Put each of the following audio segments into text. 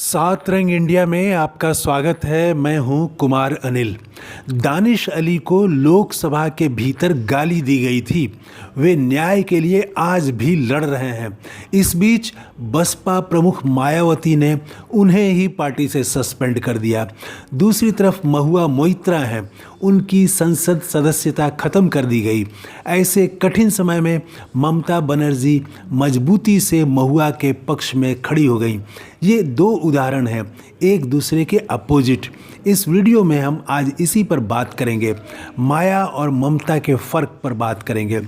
सात रंग इंडिया में आपका स्वागत है। मैं हूं कुमार अनिल। दानिश अली को लोकसभा के भीतर गाली दी गई थी। वे न्याय के लिए आज भी लड़ रहे हैं। इस बीच बसपा प्रमुख मायावती ने उन्हें ही पार्टी से सस्पेंड कर दिया। दूसरी तरफ महुआ मोइत्रा हैं, उनकी संसद सदस्यता खत्म कर दी गई। ऐसे कठिन समय में ममता बनर्जी मजबूती से महुआ के पक्ष में खड़ी हो गई। ये दो उदाहरण हैं एक दूसरे के अपोजिट। इस वीडियो में हम आज इसी पर बात करेंगे। माया और ममता के फ़र्क पर बात करेंगे।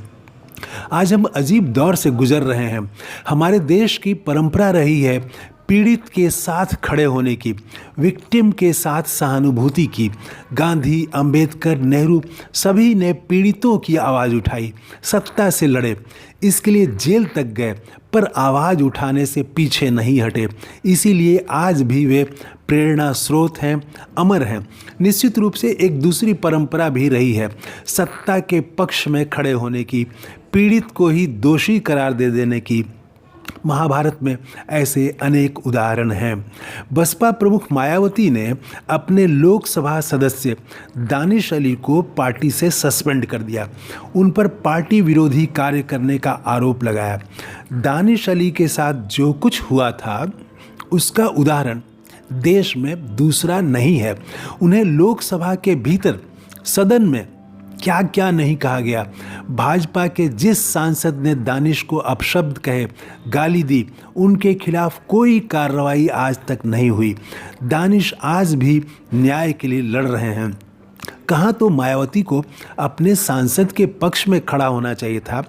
आज हम अजीब दौर से गुजर रहे हैं। हमारे देश की परंपरा रही है पीड़ित के साथ खड़े होने की, विक्टिम के साथ सहानुभूति की। गांधी, अंबेडकर, नेहरू सभी ने पीड़ितों की आवाज़ उठाई, सत्ता से लड़े, इसके लिए जेल तक गए, पर आवाज़ उठाने से पीछे नहीं हटे। इसीलिए आज भी वे प्रेरणा स्रोत हैं, अमर हैं। निश्चित रूप से एक दूसरी परंपरा भी रही है सत्ता के पक्ष में खड़े होने की, पीड़ित को ही दोषी करार दे देने की। महाभारत में ऐसे अनेक उदाहरण हैं। बसपा प्रमुख मायावती ने अपने लोकसभा सदस्य दानिश अली को पार्टी से सस्पेंड कर दिया। उन पर पार्टी विरोधी कार्य करने का आरोप लगाया। दानिश अली के साथ जो कुछ हुआ था उसका उदाहरण देश में दूसरा नहीं है। उन्हें लोकसभा के भीतर सदन में क्या क्या नहीं कहा गया। भाजपा के जिस सांसद ने दानिश को अपशब्द कहे, गाली दी, उनके खिलाफ कोई कार्रवाई आज तक नहीं हुई। दानिश आज भी न्याय के लिए लड़ रहे हैं। कहाँ तो मायावती को अपने सांसद के पक्ष में खड़ा होना चाहिए था,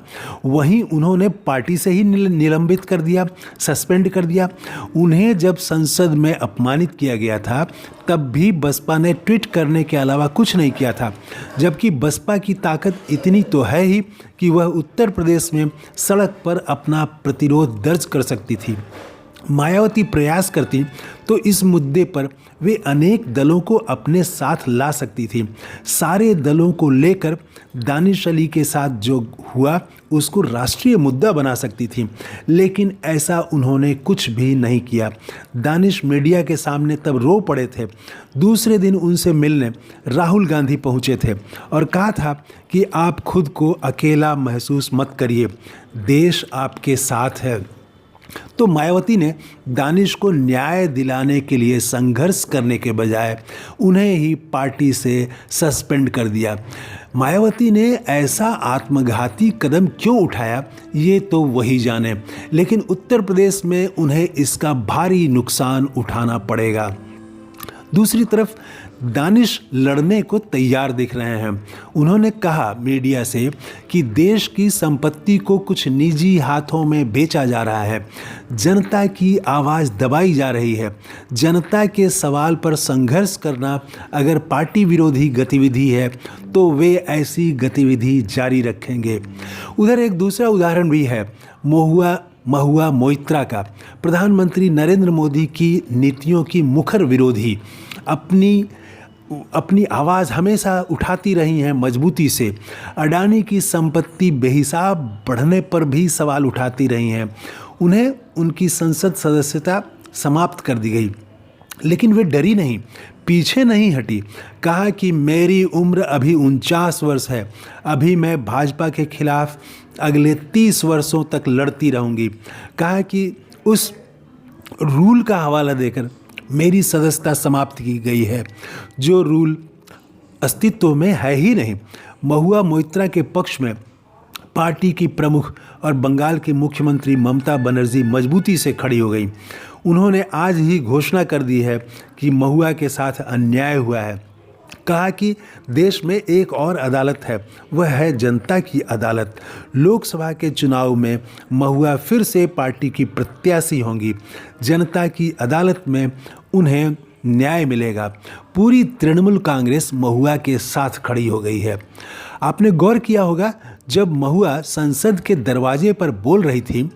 वहीं उन्होंने पार्टी से ही निलंबित कर दिया, सस्पेंड कर दिया। उन्हें जब संसद में अपमानित किया गया था तब भी बसपा ने ट्वीट करने के अलावा कुछ नहीं किया था, जबकि बसपा की ताकत इतनी तो है ही कि वह उत्तर प्रदेश में सड़क पर अपना प्रतिरोध दर्ज कर सकती थी। मायावती प्रयास करती तो इस मुद्दे पर वे अनेक दलों को अपने साथ ला सकती थी। सारे दलों को लेकर दानिश अली के साथ जो हुआ उसको राष्ट्रीय मुद्दा बना सकती थी, लेकिन ऐसा उन्होंने कुछ भी नहीं किया। दानिश मीडिया के सामने तब रो पड़े थे। दूसरे दिन उनसे मिलने राहुल गांधी पहुंचे थे और कहा था कि आप खुद को अकेला महसूस मत करिए, देश आपके साथ है। तो मायावती ने दानिश को न्याय दिलाने के लिए संघर्ष करने के बजाय उन्हें ही पार्टी से सस्पेंड कर दिया। मायावती ने ऐसा आत्मघाती कदम क्यों उठाया ये तो वही जाने, लेकिन उत्तर प्रदेश में उन्हें इसका भारी नुकसान उठाना पड़ेगा। दूसरी तरफ दानिश लड़ने को तैयार दिख रहे हैं। उन्होंने कहा मीडिया से कि देश की संपत्ति को कुछ निजी हाथों में बेचा जा रहा है, जनता की आवाज़ दबाई जा रही है। जनता के सवाल पर संघर्ष करना अगर पार्टी विरोधी गतिविधि है तो वे ऐसी गतिविधि जारी रखेंगे। उधर एक दूसरा उदाहरण भी है महुआ मोइत्रा का। प्रधानमंत्री नरेंद्र मोदी की नीतियों की मुखर विरोधी, अपनी आवाज़ हमेशा उठाती रही हैं मजबूती से। अडानी की संपत्ति बेहिसाब बढ़ने पर भी सवाल उठाती रही हैं। उन्हें उनकी संसद सदस्यता समाप्त कर दी गई, लेकिन वे डरी नहीं, पीछे नहीं हटी। कहा कि मेरी उम्र अभी 49 वर्ष है, अभी मैं भाजपा के खिलाफ अगले 30 वर्षों तक लड़ती रहूँगी। कहा कि उस रूल का हवाला देकर मेरी सदस्यता समाप्त की गई है, जो रूल अस्तित्व में है ही नहीं। महुआ मोइत्रा के पक्ष में पार्टी की प्रमुख और बंगाल की मुख्यमंत्री ममता बनर्जी मजबूती से खड़ी हो गई। उन्होंने आज ही घोषणा कर दी है कि महुआ के साथ अन्याय हुआ है। कहा कि देश में एक और अदालत है, वह है जनता की अदालत। लोकसभा के चुनाव में महुआ फिर से पार्टी की प्रत्याशी होंगी। जनता की अदालत में उन्हें न्याय मिलेगा। पूरी तृणमूल कांग्रेस महुआ के साथ खड़ी हो गई है। आपने गौर किया होगा जब महुआ संसद के दरवाजे पर बोल रही थी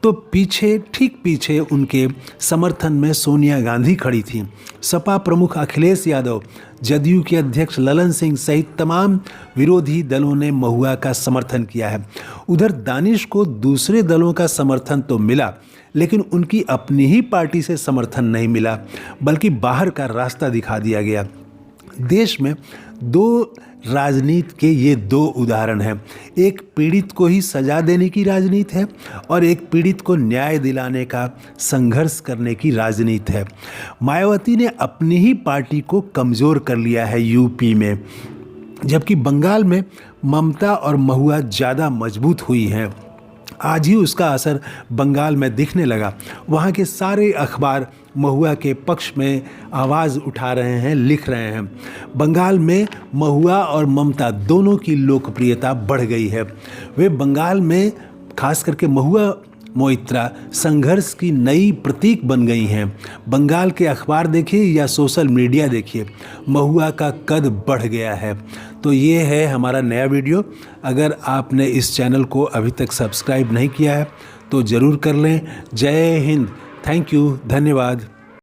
तो ठीक पीछे उनके समर्थन में सोनिया गांधी खड़ी थी। सपा प्रमुख अखिलेश यादव, जदयू के अध्यक्ष ललन सिंह सहित तमाम विरोधी दलों ने महुआ का समर्थन किया है। उधर दानिश को दूसरे दलों का समर्थन तो मिला, लेकिन उनकी अपनी ही पार्टी से समर्थन नहीं मिला, बल्कि बाहर का रास्ता दिखा दिया गया। देश में दो राजनीति के ये दो उदाहरण हैं। एक पीड़ित को ही सजा देने की राजनीति है और एक पीड़ित को न्याय दिलाने का संघर्ष करने की राजनीति है। मायावती ने अपनी ही पार्टी को कमज़ोर कर लिया है यूपी में, जबकि बंगाल में ममता और महुआ ज़्यादा मजबूत हुई हैं। आज ही उसका असर बंगाल में दिखने लगा। वहाँ के सारे अखबार महुआ के पक्ष में आवाज़ उठा रहे हैं, लिख रहे हैं। बंगाल में महुआ और ममता दोनों की लोकप्रियता बढ़ गई है। वे बंगाल में खास करके महुआ मोइत्रा संघर्ष की नई प्रतीक बन गई हैं। बंगाल के अखबार देखिए या सोशल मीडिया देखिए, महुआ का कद बढ़ गया है। तो ये है हमारा नया वीडियो। अगर आपने इस चैनल को अभी तक सब्सक्राइब नहीं किया है तो ज़रूर कर लें। जय हिंद, थैंक यू, धन्यवाद।